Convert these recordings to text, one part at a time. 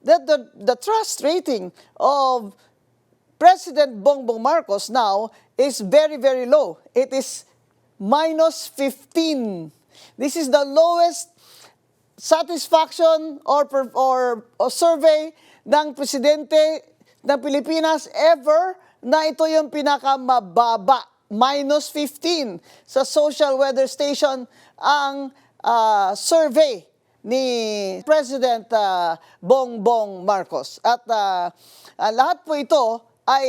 the trust rating of President Bongbong Marcos now is very, very low. It is minus 15. This is the lowest satisfaction or survey ng presidente ng Pilipinas ever, na ito yung pinakamababa, minus 15 sa social weather station ang survey ni President Bongbong Marcos. At lahat po ito ay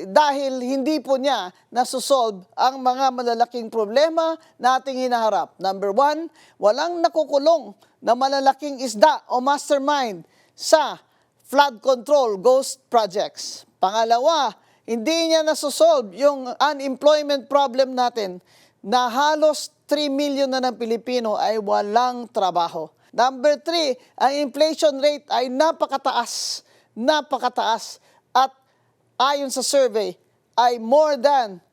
dahil hindi po niya nasusolve ang mga malalaking problema na ating hinaharap. Number one, walang nakukulong na malalaking isda o mastermind sa flood control ghost projects. Pangalawa, hindi niya nasusolve yung unemployment problem natin na halos 3 million na ng Pilipino ay walang trabaho. Number 3, ang inflation rate ay napakataas at ayon sa survey ay more than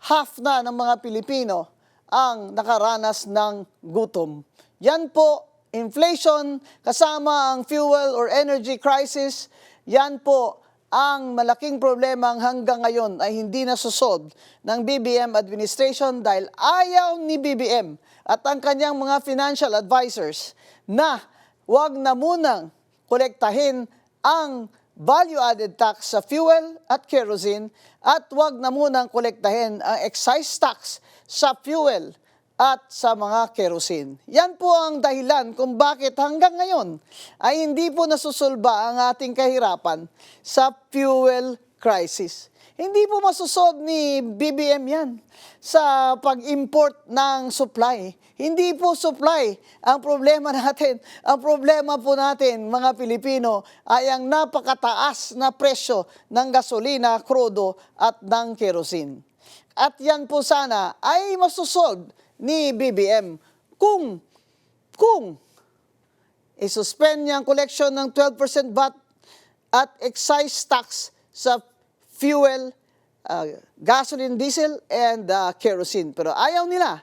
half na ng mga Pilipino ang nakaranas ng gutom. Yan po, inflation kasama ang fuel or energy crisis, yan po ang malaking problema hanggang ngayon ay hindi nasusolve ng BBM administration dahil ayaw ni BBM at ang kanyang mga financial advisors na wag na munang kolektahin ang value-added tax sa fuel at kerosene at wag na munang kolektahin ang excise tax sa fuel at sa mga kerosene. Yan po ang dahilan kung bakit hanggang ngayon ay hindi po nasusulba ang ating kahirapan sa fuel crisis. Hindi po masusolve ni BBM yan sa pag-import ng supply. Hindi po supply ang problema natin. Ang problema po natin, mga Pilipino, ay ang napakataas na presyo ng gasolina, krudo at ng kerosene. At yan po sana ay masusolve ni BBM kung isuspend niya ang collection ng 12% VAT at excise tax sa fuel, gasoline, diesel, and kerosene. Pero ayaw nila.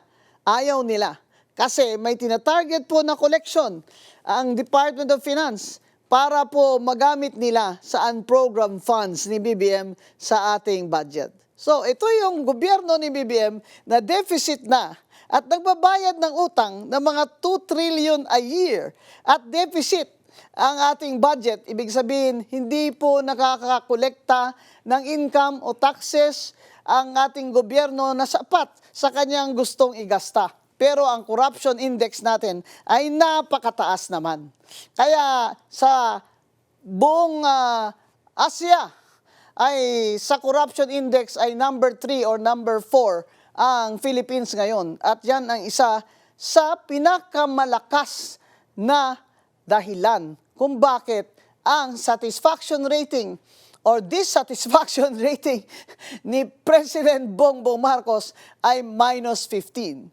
Kasi may tinatarget po na collection ang Department of Finance para po magamit nila sa unprogrammed funds ni BBM sa ating budget. So ito yung gobyerno ni BBM na deficit na at nagbabayad ng utang ng mga 2 trillion a year at deficit ang ating budget. Ibig sabihin, hindi po nakakakolekta ng income o taxes ang ating gobyerno na sapat sa kanyang gustong igasta. Pero ang corruption index natin ay napakataas naman. Kaya sa buong Asia, ay sa corruption index ay number 3 or number 4 ang Philippines ngayon. At yan ang isa sa pinakamalakas na dahilan kung bakit ang satisfaction rating or dissatisfaction rating ni President Bongbong Marcos ay minus 15.